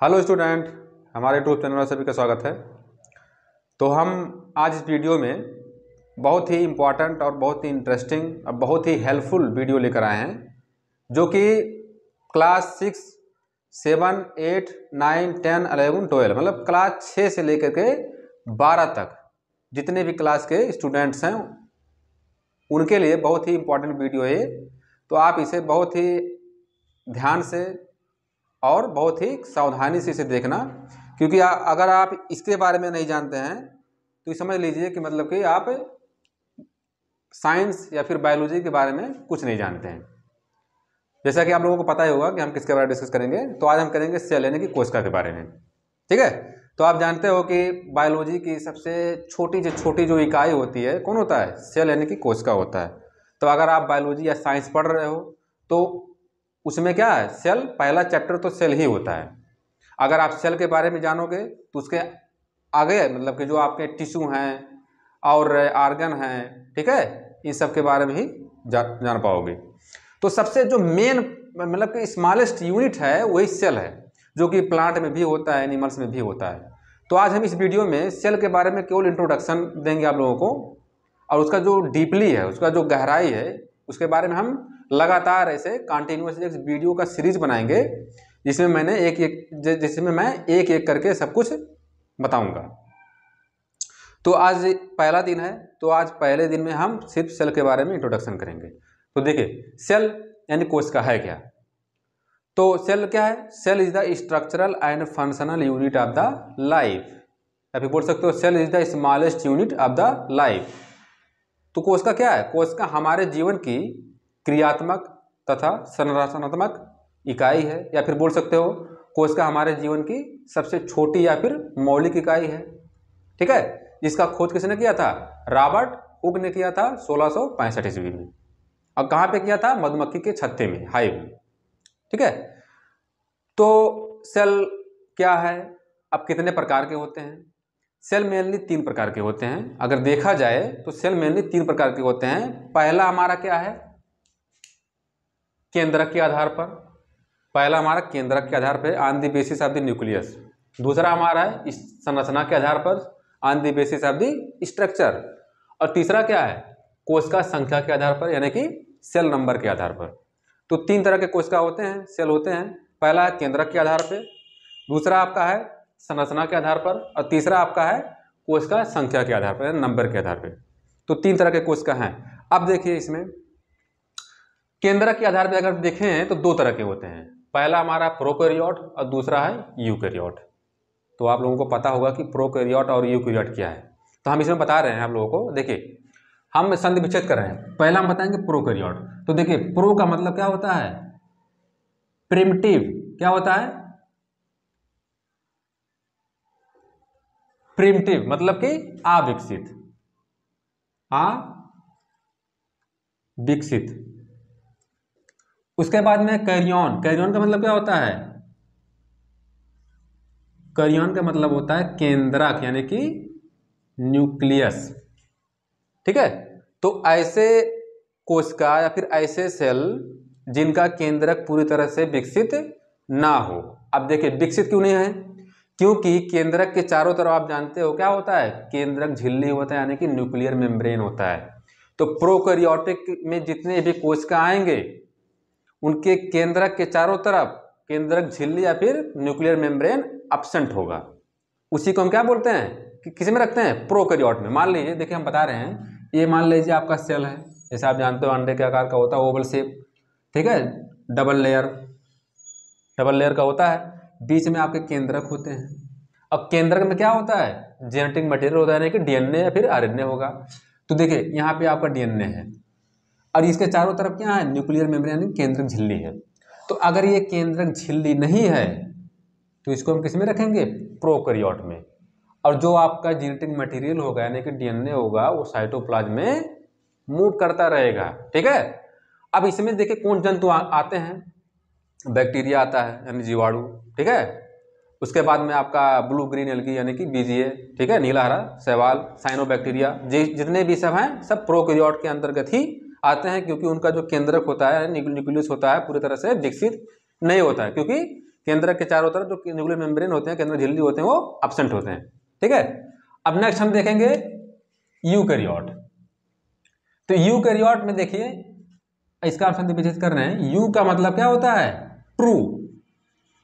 Hello student, हमारे YouTube channel में सभी का स्वागत है। तो हम आज इस वीडियो में बहुत ही इम्पॉर्टेंट और बहुत ही इंटरेस्टिंग और बहुत ही हेल्पफुल वीडियो लेकर आए हैं, जो कि क्लास 6, 7, 8, 9, 10, 11, 12 मतलब क्लास 6 से लेकर के 12 तक जितने भी क्लास के स्टूडेंट्स हैं उनके लिए बहुत ही इम्पॉर्टेंट वीडियो है। तो आप इसे बहुत ही ध्यान से और बहुत ही सावधानी से इसे देखना, क्योंकि अगर आप इसके बारे में नहीं जानते हैं तो ये समझ लीजिए कि मतलब कि आप साइंस या फिर बायोलॉजी के बारे में कुछ नहीं जानते हैं। जैसा कि आप लोगों को पता ही होगा कि हम किसके बारे में डिस्कस करेंगे। तो आज हम करेंगे सेल यानी कि कोशिका के बारे में। ठीक है, तो आप जानते हो कि बायोलॉजी की सबसे छोटी जो इकाई होती है कौन होता है? सेल यानी कि कोशिका होता है। तो अगर आप बायोलॉजी या साइंस पढ़ रहे हो तो उसमें क्या है, सेल पहला चैप्टर तो सेल ही होता है। अगर आप सेल के बारे में जानोगे तो उसके आगे मतलब कि जो आपके टिश्यू हैं और आर्गन हैं, ठीक है, इन सब के बारे में ही जान पाओगे। तो सबसे जो मेन मतलब कि स्मॉलेस्ट यूनिट है वही सेल है, जो कि प्लांट में भी होता है, एनिमल्स में भी होता है। तो आज हम इस वीडियो में सेल के बारे में केवल इंट्रोडक्शन देंगे आप लोगों को, और उसका जो डीपली है, उसका जो गहराई है, उसके बारे में हम लगातार ऐसे कंटिन्यूअस एक वीडियो का सीरीज बनाएंगे, जिसमें मैं एक एक करके सब कुछ बताऊंगा। तो आज पहला दिन है, तो आज पहले दिन में हम सिर्फ सेल के बारे में इंट्रोडक्शन करेंगे। तो देखिए, सेल यानी कोशिका है क्या? तो सेल क्या है? Cell is the structural and functional unit of the life, या फिर बोल सकते हो cell is the smallest unit of the life. तो कोशिका क्या है? कोशिका हमारे जीवन की क्रियात्मक तथा संरचनात्मक इकाई है, या फिर बोल सकते हो कोशिका हमारे जीवन की सबसे छोटी या फिर मौलिक इकाई है। ठीक है, जिसका खोज किसने किया था? रॉबर्ट हुक ने किया था 1665 ईस्वी में। और कहाँ पे किया था? मधुमक्खी के छत्ते में, हाइव में। ठीक है, तो सेल क्या है? अब कितने प्रकार के होते हैं? सेल मेनली 3 प्रकार के होते हैं। अगर देखा जाए तो सेल मेनली 3 प्रकार के होते हैं। पहला हमारा क्या है? केंद्रक के आधार पर। पहला हमारा केंद्रक के आधार पर, on the basis of the nucleus. दूसरा हमारा है संरचना के आधार पर, on the basis of the structure. और तीसरा क्या है? कोशिका संख्या के आधार पर, यानी कि सेल नंबर के आधार पर। तो 3 तरह के कोशिका होते हैं, सेल होते हैं। पहला है केंद्रक के आधार पर, दूसरा आपका है संरचना के आधार पर, और तीसरा आपका है कोशिका संख्या के आधार पर, नंबर के आधार पर। तो 3 तरह के कोशिका हैं। अब देखिए, इसमें केंद्रक के आधार पर अगर देखें तो 2 तरह के होते हैं। पहला हमारा प्रोकैरियोट और दूसरा है यूकैरियोट। तो आप लोगों को पता होगा कि प्रोकैरियोट और यूकैरियोट क्या है, तो हम इसमें बता रहे हैं आप लोगों को। देखिए, हम संधि विच्छेद कर रहे हैं। पहला हम बताएंगे प्रोकैरियोट। तो देखिए, प्रो का मतलब क्या होता है? प्रिमिटिव। क्या होता है? प्रिमिटिव मतलब कि अविकसित, अविकसित। उसके बाद में कैरियन। कैरियन का मतलब क्या होता है? कैरियन का मतलब होता है केंद्रक, यानी कि न्यूक्लियस। ठीक है, तो ऐसे कोशिका या फिर ऐसे सेल जिनका केंद्रक पूरी तरह से विकसित ना हो। अब देखिए, विकसित क्यों नहीं है? क्योंकि केंद्रक के चारों तरफ आप जानते हो क्या होता है? केंद्रक झिल्ली होता है, यानी कि न्यूक्लियर मेम्ब्रेन होता है। तो प्रोकैरियोटिक में जितने भी कोशिका आएंगे उनके केंद्रक के चारों तरफ केंद्रक झिल्ली या फिर न्यूक्लियर मेम्ब्रेन एब्सेंट होगा। उसी को हम क्या बोलते हैं कि किस में रखते हैं? प्रोकैरियोट में। मान लीजिए, देखिए हम बता रहे हैं, ये मान लीजिए आपका सेल है, जैसे आप जानते हो अंडे के आकार का होता है, ओवल शेप। ठीक है, डबल लेयर का होता है। बीच में आपके केंद्रक होते हैं। अब केंद्रक में क्या होता है? जेनेटिक मटेरियल होता है, यानी कि डीएनए या फिर आरएनए होगा। तो देखिए, यहाँ पे आपका डीएनए है और इसके चारों तरफ क्या है? न्यूक्लियर मेम्ब्रेन यानी केंद्रक झिल्ली है। तो अगर ये केंद्रक झिल्ली नहीं है तो इसको हम किस में रखेंगे? प्रोकैरियोट में। और जो आपका जेनेटिक मटेरियल होगा, यानी कि डीएनए होगा, वो साइटोप्लाज्म में मूव करता रहेगा। ठीक है, अब इसमें देखिए कौन जंतु आते हैं? बैक्टीरिया आता है, यानी जीवाणु। ठीक है, उसके बाद में आपका ब्लू ग्रीन एल्गी यानी कि बीजीए। ठीक है, नीला हरा शैवाल, साइनोबैक्टीरिया, जितने भी सब हैं सब प्रोकैरियोट के अंतर्गत ही आते हैं, क्योंकि उनका जो केंद्रक होता है, न्यूक्लियस होता है, पूरी तरह से विकसित नहीं होता है, क्योंकि केंद्रक के चारों तरफ जो न्यूक्लियर मेम्ब्रेन होते हैं, केंद्रक झिल्ली होते हैं, वो एब्सेंट होते हैं। ठीक है, अब नेक्स्ट हम देखेंगे यूकैरियोट। तो यूकैरियोट में देखिए इसका ऑप्शन विशेष कर रहे हैं। यू का मतलब क्या होता है? ट्रू।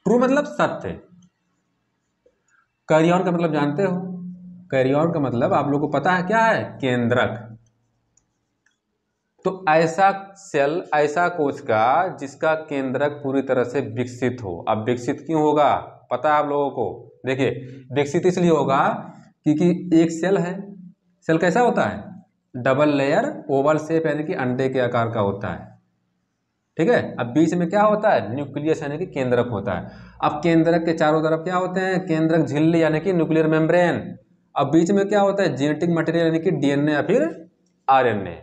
ट्रू मतलब सत्य। कैरियन का मतलब जानते हो? कैरियन का मतलब आप लोगों को पता है क्या है? केंद्रक। तो ऐसा सेल, ऐसा कोशिका जिसका केंद्रक पूरी तरह से विकसित हो। अब विकसित क्यों होगा पता है आप लोगों को? देखिए विकसित इसलिए होगा क्योंकि एक सेल है, सेल कैसा होता है? डबल लेयर ओवल शेप यानी कि अंडे के आकार का होता है। ठीक है, अब बीच में क्या होता है? न्यूक्लियस यानी कि केंद्रक होता है। अब केंद्रक के चारों तरफ क्या होते हैं? केंद्रक झिल्ली यानी कि न्यूक्लियर मेम्ब्रेन। अब बीच में क्या होता है? जेनेटिक मटेरियल यानी कि डीएनए या फिर आरएनए।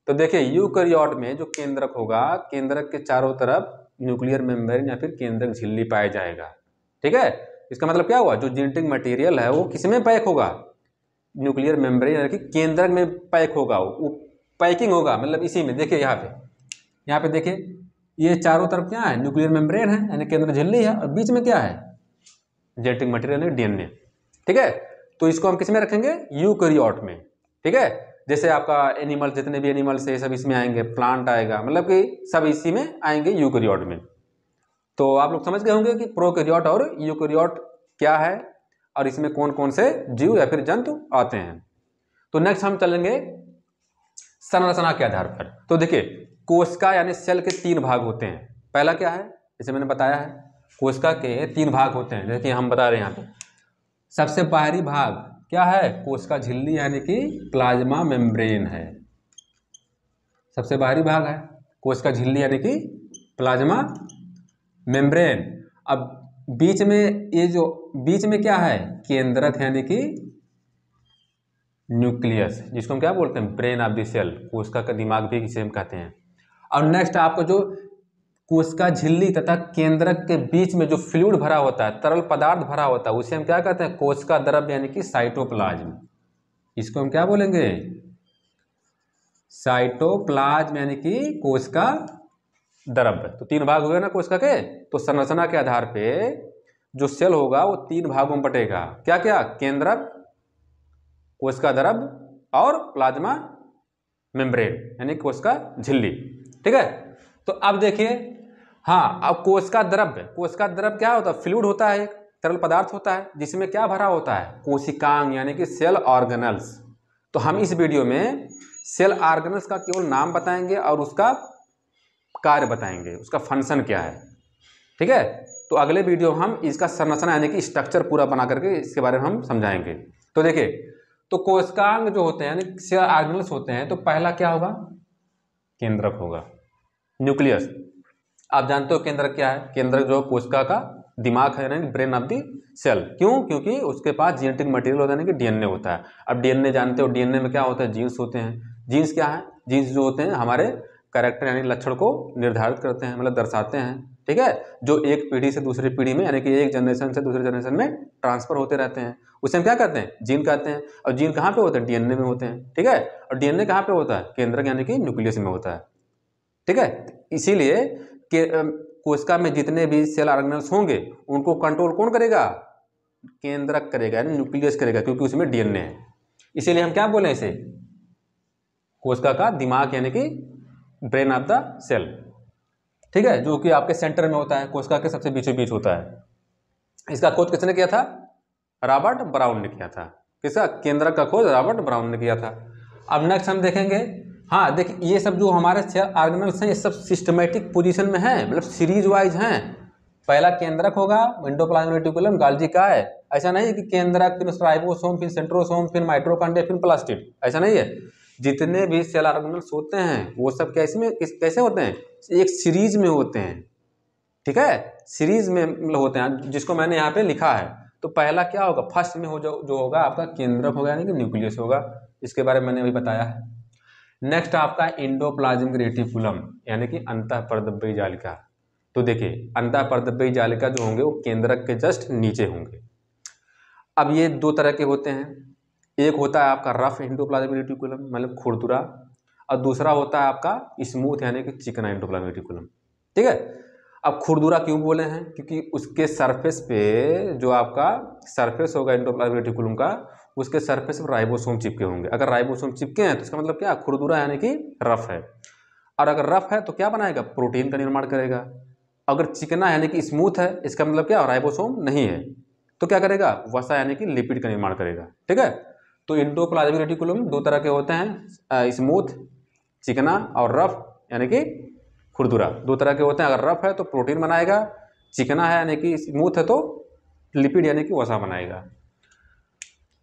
तो देखिए यूकैरियोट में जो केंद्रक होगा, केंद्रक के चारों तरफ न्यूक्लियर मेम्ब्रेन या फिर केंद्रक झिल्ली पाया जाएगा। ठीक है, इसका मतलब क्या हुआ? जो जेनेटिक मटेरियल है वो किसमें पैक होगा? न्यूक्लियर मेम्ब्रेन यानी कि केंद्रक में पैक होगा, वो पैकिंग होगा। मतलब इसी में देखिए यहाँ पे देखिए ये चारों तरफ क्या है? न्यूक्लियर मेम्ब्रेन है यानी केंद्र झिल्ली है, और बीच में क्या है? जेनेटिक मटेरियल यानी डीएनए। ठीक है, तो इसको हम किस में रखेंगे? यूकैरियोट में। ठीक है, जैसे आपका एनिमल, जितने भी एनिमल्स है सब इसमें आएंगे, प्लांट आएगा, मतलब कि सब इसी में आएंगे यूकैरियोट में। तो आप लोग समझ गए होंगे कि प्रोकैरियोट और यूकैरियोट क्या है और इसमें कौन कौन से जीव या फिर जंतु आते हैं। तो नेक्स्ट हम चलेंगे संरचना के आधार पर। तो देखिए कोशिका यानी सेल के 3 भाग होते हैं। पहला क्या है? जैसे मैंने बताया है कोशिका के 3 भाग होते हैं, जैसे कि हम बता रहे हैं यहाँ पे। सबसे बाहरी भाग क्या है? कोशिका झिल्ली यानी कि प्लाज्मा मेम्ब्रेन है। सबसे बाहरी भाग है कोशिका झिल्ली यानी कि प्लाज्मा मेम्ब्रेन। अब बीच में ये जो बीच में क्या है? केंद्रक यानी कि न्यूक्लियस, जिसको हम क्या बोलते हैं? ब्रेन ऑफ द सेल, कोशिका का दिमाग भी इसे हम कहते हैं। और नेक्स्ट आपको जो कोशिका झिल्ली तथा केंद्रक के बीच में जो फ्लूइड भरा होता है, तरल पदार्थ भरा होता है, उसे हम क्या कहते हैं? कोशिका द्रव्य यानी कि साइटोप्लाज्म। इसको हम क्या बोलेंगे? साइटोप्लाज्म यानी कि कोशिका द्रव्य। तो 3 भाग हुए ना कोशिका के। तो संरचना के आधार पे जो सेल होगा वो 3 भागों में बटेगा। क्या क्या? केंद्रक, कोशिका द्रव्य और प्लाज्मा मेम्ब्रेन यानी कोशिका झिल्ली। ठीक है, तो अब देखिए हाँ, अब कोशिका द्रव्य, कोशिका द्रव्य क्या होता है? फ्लूइड होता है, एक तरल पदार्थ होता है जिसमें क्या भरा होता है? कोशिकांग यानी कि सेल ऑर्गेनल्स। तो हम इस वीडियो में सेल ऑर्गेनल्स का केवल नाम बताएंगे और उसका कार्य बताएंगे, उसका फंक्शन क्या है। ठीक है, तो अगले वीडियो हम इसका संरचना यानी कि स्ट्रक्चर पूरा बना करके इसके बारे में हम समझाएंगे। तो देखिए, तो कोशिकांग जो होते हैं यानी सेल ऑर्गेनल्स होते हैं, तो पहला क्या होगा? केंद्रक होगा, न्यूक्लियस। आप जानते हो केंद्रक क्या है? केंद्रक जो कोशिका का दिमाग है यानी ब्रेन ऑफ द सेल। क्यों? क्योंकि उसके पास जेनेटिक मटेरियल होता है यानी कि डीएनए होता है। अब डीएनए जानते हो, डीएनए में क्या होता है? जीन्स होते हैं। जीन्स क्या है? जीन्स जो होते हैं हमारे कैरेक्टर यानी लक्षण को निर्धारित करते हैं, मतलब दर्शाते हैं। ठीक है, जो एक पीढ़ी से दूसरी पीढ़ी में यानी कि एक जनरेशन से दूसरे जनरेशन में ट्रांसफर होते रहते हैं, उसे हम क्या कहते हैं? जीन कहते हैं। और जीन कहाँ पे होते हैं? डीएनए में होते हैं। ठीक है, और डीएनए कहाँ पे होता है? केंद्रक यानी कि न्यूक्लियस में होता है। ठीक है, इसीलिए कोशिका में जितने भी सेल ऑर्गेनल्स होंगे उनको कंट्रोल कौन करेगा? केंद्रक करेगा यानी न्यूक्लियस करेगा, क्योंकि उसमें डीएनए है। इसीलिए हम क्या बोले इसे? कोशिका का दिमाग यानी कि ब्रेन ऑफ द सेल। ठीक है, जो कि आपके सेंटर में होता है, कोशिका के सबसे बीचों बीच होता है। इसका खोज किसने किया था? रॉबर्ट ब्राउन ने किया था। किसका? केंद्रक का खोज रॉबर्ट ब्राउन ने किया था। अब नेक्स्ट हम देखेंगे, हाँ देखिए ये सब जो हमारे सेल ऑर्गेनल्स हैं ये सब सिस्टमेटिक पोजीशन में हैं, मतलब सीरीज वाइज हैं। पहला केंद्रक होगा, एंडोप्लाज्मिक रेटिकुलम, गाल्जी का है। ऐसा नहीं है कि केंद्रक फिर राइबोसोम फिर सेंट्रोसोम फिर माइटोकॉन्ड्रिया फिर प्लास्टिड, ऐसा नहीं है। जितने भी सेल ऑर्गेनल्स होते हैं वो सब कैसे होते हैं? एक सीरीज में होते हैं। ठीक है, सीरीज में होते हैं, जिसको मैंने यहाँ पे लिखा है। तो पहला क्या होगा? फर्स्ट में जो होगा आपका केंद्रक होगा यानी कि न्यूक्लियस होगा। इसके बारे में मैंने अभी बताया है। नेक्स्ट आपका एंडोप्लाज्मिक रेटिकुलम यानी कि अंतःपरदब्बी जालिका। तो देखिए अंतःपरदब्बी जालिका जो होंगे वो केंद्रक के जस्ट नीचे होंगे। अब ये 2 तरह के होते हैं, एक होता है आपका रफ एंडोप्लाज्मिक रेटिकुलम मतलब खुरदुरा, और दूसरा होता है आपका स्मूथ यानी कि चिकना एंडोप्लाज्मिक रेटिकुलम। ठीक है, अब खुरदुरा क्यों बोले हैं? क्योंकि उसके सरफेस पे जो आपका सरफेस होगा एंडोप्लाज्मिक रेटिकुलम का, उसके सरफेस पर राइबोसोम चिपके होंगे। अगर राइबोसोम चिपके हैं तो इसका मतलब क्या? खुरदुरा यानी कि रफ है। और अगर रफ है तो क्या बनाएगा? प्रोटीन का निर्माण करेगा। अगर चिकना यानी कि स्मूथ है, इसका मतलब क्या? राइबोसोम नहीं है तो क्या करेगा? वसा यानी कि लिपिड का निर्माण करेगा। ठीक है, तो एंडोप्लाज्मिक रेटिकुलम दो तरह के होते हैं, स्मूथ चिकना और रफ यानी कि खुरदुरा, दो तरह के होते हैं। अगर रफ है तो प्रोटीन बनाएगा, चिकना है यानी कि स्मूथ है तो लिपिड यानी कि वसा बनाएगा।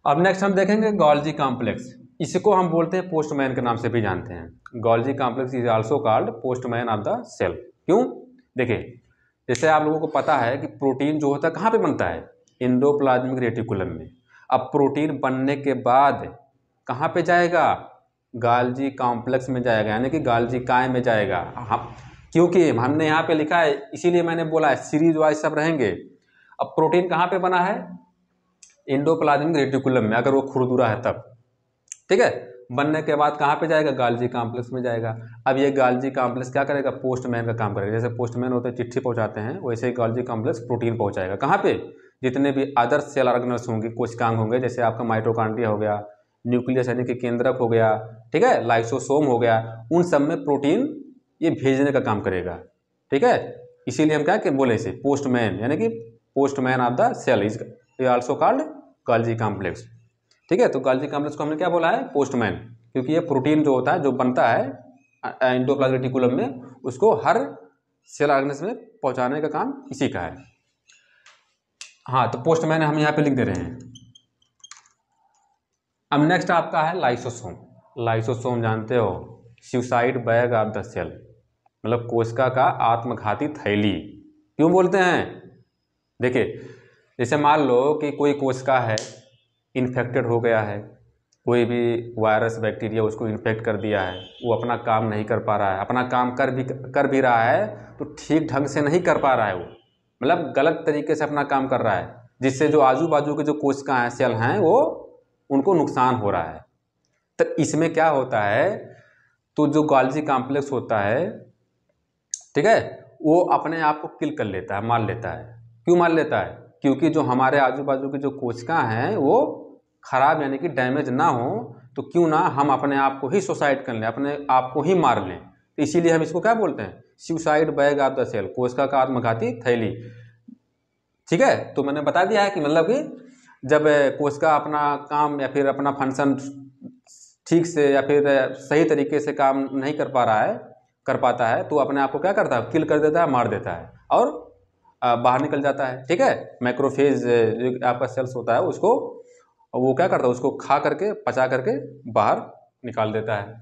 अब नेक्स्ट हम देखेंगे गोल्जी कॉम्प्लेक्स। इसको हम बोलते हैं पोस्टमैन के नाम से भी जानते हैं। Golgi complex is also called postman of the cell. क्यों? देखिए, जैसे आप लोगों को पता है कि प्रोटीन जो होता है कहाँ पे बनता है? एंडोप्लाज्मिक रेटिकुलम में। अब प्रोटीन बनने के बाद कहाँ पे जाएगा? गोल्जी कॉम्प्लेक्स में जाएगा, यानी कि गोल्जी काय में जाएगा। हम क्योंकि हमने यहाँ पे लिखा है इसीलिए मैंने बोला है सीरीज वाइज सब रहेंगे। अब प्रोटीन कहाँ पे बना है? एंडोप्लाज्मिक रेटिकुलम में, अगर वो खुरदुरा है तब। ठीक है, बनने के बाद कहाँ पे जाएगा? गोल्जी कॉम्प्लेक्स में जाएगा। अब ये गोल्जी कॉम्प्लेक्स क्या करेगा? पोस्टमैन का काम करेगा। जैसे पोस्टमैन होते हैं चिट्ठी पहुँचाते हैं, वैसे ही गोल्जी कॉम्प्लेक्स प्रोटीन पहुँचाएगा। कहाँ पे? जितने भी अदर सेल ऑर्गेनल्स होंगे, कोशिकांग होंगे, जैसे आपका माइटोकॉन्ड्रिया हो गया, न्यूक्लियस यानी कि केंद्रक हो गया, ठीक है, लाइसोसोम हो गया, उन सब में प्रोटीन ये भेजने का काम करेगा। ठीक है, इसीलिए हम क्या कि बोले इसे पोस्टमैन, यानी कि postman of the cell is also called Golgi complex. ठीक है, तो गोल्जी कॉम्प्लेक्स को हमने क्या बोला है? पोस्टमैन, क्योंकि ये प्रोटीन जो होता है, जो बनता है एंडोप्लाज्मिक रेटिकुलम में, उसको हर सेल ऑर्गेनल्स में पहुंचाने का काम इसी का है। हाँ, तो पोस्टमैन हम यहाँ पे लिख दे रहे हैं। अब नेक्स्ट आपका है लाइसोसोम। लाइसोसोम जानते हो? Suicide bag of the cell, मतलब कोशिका का आत्मघाती थैली। क्यों बोलते हैं? देखिए, जैसे मान लो कि कोई कोशिका है, इन्फेक्टेड हो गया है, कोई भी वायरस बैक्टीरिया उसको इन्फेक्ट कर दिया है, वो अपना काम नहीं कर पा रहा है, अपना काम कर भी रहा है तो ठीक ढंग से नहीं कर पा रहा है, वो मतलब गलत तरीके से अपना काम कर रहा है, जिससे जो आजू बाजू के जो कोशिका हैं, सेल हैं, वो उनको नुकसान हो रहा है। तो इसमें क्या होता है? तो जो गोल्जी कॉम्प्लेक्स होता है, ठीक है, वो अपने आप को किल कर लेता है, मार लेता है। क्यों मार लेता है? क्योंकि जो हमारे आजू बाजू की जो कोशिका हैं वो खराब यानी कि डैमेज ना हो, तो क्यों ना हम अपने आप को ही सुसाइड कर लें, अपने आप को ही मार लें। तो इसीलिए हम इसको क्या बोलते हैं? Suicide bag of the cell, कोशिका का आत्मघाती थैली। ठीक है, तो मैंने बता दिया है कि मतलब कि जब कोशिका अपना काम या फिर अपना फंक्शन ठीक से या फिर सही तरीके से काम नहीं कर पाता है, तो अपने आप को क्या करता है? किल कर देता है, मार देता है और बाहर निकल जाता है। ठीक है, मैक्रोफेज जो आपका सेल्स होता है, उसको वो क्या करता है? उसको खा करके, पचा करके बाहर निकाल देता है।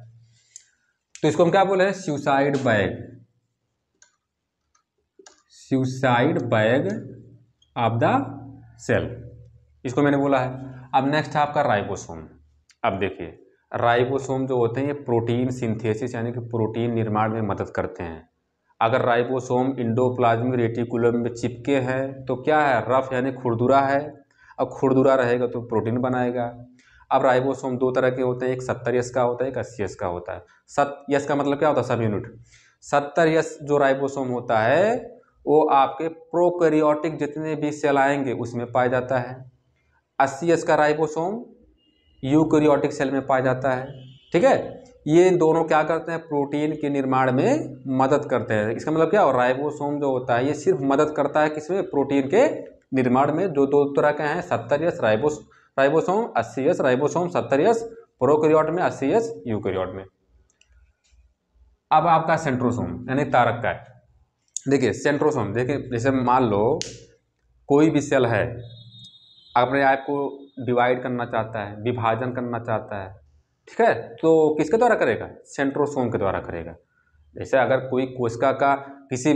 तो इसको हम क्या बोले हैं? Suicide bag, suicide bag of the cell, इसको मैंने बोला है। अब नेक्स्ट है आपका राइबोसोम। अब देखिए, राइबोसोम जो होते हैं ये प्रोटीन सिंथेसिस यानी कि प्रोटीन निर्माण में मदद करते हैं। अगर राइबोसोम एंडोप्लाज्मिक रेटिकुलम में चिपके हैं तो क्या है? रफ यानी खुरदुरा है। अब खुरदुरा रहेगा तो प्रोटीन बनाएगा। अब राइबोसोम दो तरह के होते हैं, एक 70S का होता है, एक 80S का होता है। 70S का मतलब क्या होता है? सब यूनिट। 70S जो राइबोसोम होता है वो आपके प्रोकैरियोटिक जितने भी सेल आएंगे उसमें पाया जाता है। 80S का राइबोसोम यूकैरियोटिक सेल में पाया जाता है। ठीक है, ये दोनों क्या करते हैं? प्रोटीन के निर्माण में मदद करते हैं। इसका मतलब क्या हो? राइबोसोम जो होता है ये सिर्फ मदद करता है किसमें? प्रोटीन के निर्माण में। जो दो तरह के हैं, 70S ribosome, 80S ribosome, 70S prokaryote में, 80S यूकैरियोट में। अब आपका सेंट्रोसोम यानी तारक का। देखिए सेंट्रोसोम, देखिए जैसे मान लो कोई भी सेल है, अपने आप को डिवाइड करना चाहता है, विभाजन करना चाहता है, ठीक है, तो किसके द्वारा करेगा? सेंट्रोसोम के द्वारा करेगा। जैसे अगर कोई कोशिका का किसी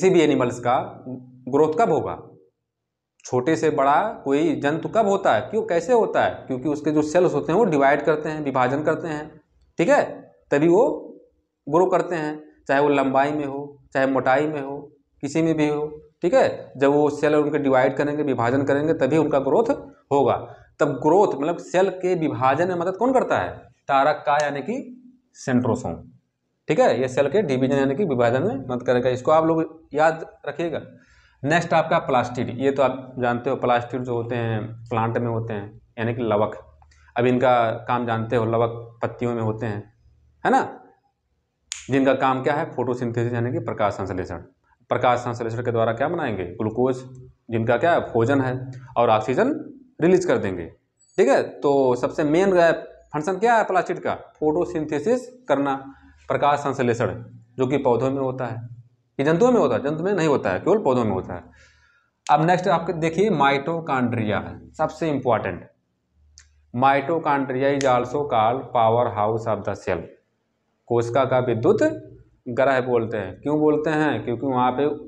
भी एनिमल्स का ग्रोथ कब होगा? छोटे से बड़ा कोई जंतु कब होता है? क्यों, कैसे होता है? क्योंकि उसके जो सेल्स होते हैं वो डिवाइड करते हैं, विभाजन करते हैं, ठीक है, तभी वो ग्रो करते हैं। चाहे वो लंबाई में हो, चाहे मोटाई में हो, किसी में भी हो, ठीक है। जब वो सेल उनके डिवाइड करेंगे, विभाजन करेंगे, तभी उनका ग्रोथ होगा। तब ग्रोथ मतलब सेल के विभाजन में मदद कौन करता है? तारक का यानी कि सेंट्रोसोम। ठीक है, ये सेल के डिवीजन यानी कि विभाजन में मदद करेगा, इसको आप लोग याद रखिएगा। नेक्स्ट आपका प्लास्टिड, ये तो आप जानते हो प्लास्टिड जो होते हैं प्लांट में होते हैं यानी कि लवक। अब इनका काम जानते हो, लवक पत्तियों में होते हैं, है ना, जिनका काम क्या है, फोटोसिंथेसिस यानी कि प्रकाश संश्लेषण। प्रकाश संश्लेषण के द्वारा क्या बनाएंगे, ग्लूकोज, जिनका क्या है भोजन है, और ऑक्सीजन रिलीज कर देंगे। ठीक है, तो सबसे मेन फंक्शन क्या है प्लास्टिड का, फोटोसिंथेसिस करना, प्रकाश संश्लेषण, जो कि पौधों में होता है, ये जंतुओं में होता है, जंतु में नहीं होता है, केवल पौधों में होता है। अब नेक्स्ट आपके देखिए माइटोकॉन्ड्रिया है, सबसे important. Mitochondria is also called power house of the cell. कोशिका का विद्युत ग्रह बोलते हैं। क्यों बोलते हैं, क्योंकि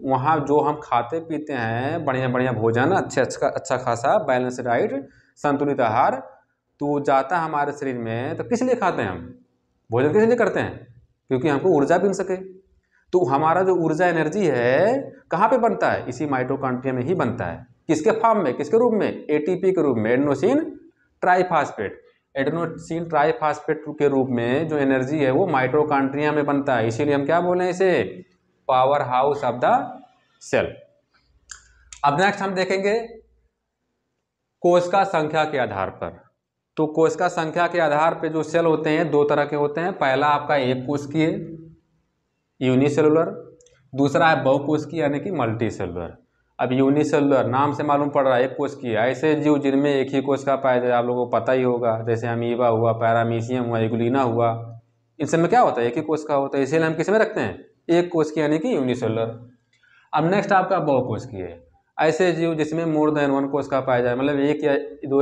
वहाँ जो हम खाते पीते हैं बढ़िया बढ़िया भोजन, अच्छा खासा बैलेंस डाइट, संतुलित आहार, तो जाता है हमारे शरीर में, तो किस लिए खाते हैं हम भोजन, किस लिए करते हैं, क्योंकि हमको ऊर्जा मिल सके। तो हमारा जो ऊर्जा एनर्जी है कहाँ पे बनता है, इसी माइटोकॉन्ड्रिया में ही बनता है। किसके फॉर्म में, किसके रूप में, एटीपी के रूप में, एडेनोसिन ट्राइफॉस्फेट। एडेनोसिन ट्राइफॉस्फेट के रूप में जो एनर्जी है वो माइटोकॉन्ड्रिया में बनता है, इसीलिए हम क्या बोले इसे, power house of the cell. अब नेक्स्ट हम देखेंगे कोशिका संख्या के आधार पर। तो कोशिका संख्या के आधार पर जो सेल होते हैं दो तरह के होते हैं। पहला आपका एक कोशिकीय यूनिसेलुलर, दूसरा है बहुकोशिकीय यानी कि मल्टी सेलुलर। अब यूनिसेलुलर नाम से मालूम पड़ रहा है एक कोशिकीय, ऐसे जीव जिनमें एक ही कोशिका पाया जाए, आप लोगों को पता ही होगा, जैसे अमीबा हुआ, पैरामीशियम हुआ, एगुलिना हुआ, इन सब में क्या होता है, एक ही कोशिका होता है, इसीलिए हम किस में रखते हैं, एक कोशिकीय यानी कि यूनिसेलुलर। अब नेक्स्ट आपका बहुकोशिकीय, ऐसे जीव जिसमें मोर देन वन कोशिका पाया जाए, मतलब एक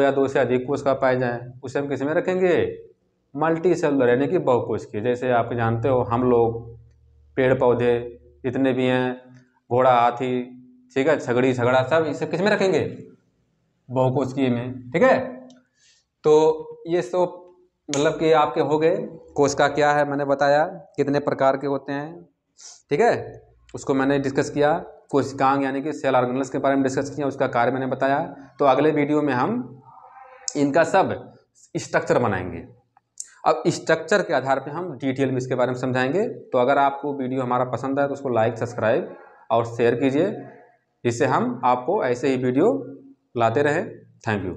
या दो से अधिक कोशिका पाए जाए, उसे हम किस में रखेंगे, मल्टी सेलुलर यानी कि बहुकोशिकीय। जैसे आप जानते हो हम लोग, पेड़ पौधे जितने भी हैं, घोड़ा, हाथी, ठीक है, छगड़ी झगड़ा, सब इसे किस में रखेंगे, बहुकोशिकीय में। ठीक है, तो ये सब मतलब कि आपके हो गए, कोशिका क्या है मैंने बताया, कितने प्रकार के होते हैं, ठीक है, उसको मैंने डिस्कस किया। कोशिकांग यानी कि सेल ऑर्गेनेल्स के बारे में डिस्कस किया, उसका कार्य मैंने बताया। तो अगले वीडियो में हम इनका सब स्ट्रक्चर बनाएंगे। अब स्ट्रक्चर के आधार पे हम डिटेल में इसके बारे में समझाएंगे। तो अगर आपको वीडियो हमारा पसंद आए तो उसको लाइक, सब्सक्राइब और शेयर कीजिए, जिससे हम आपको ऐसे ही वीडियो लाते रहें। Thank you.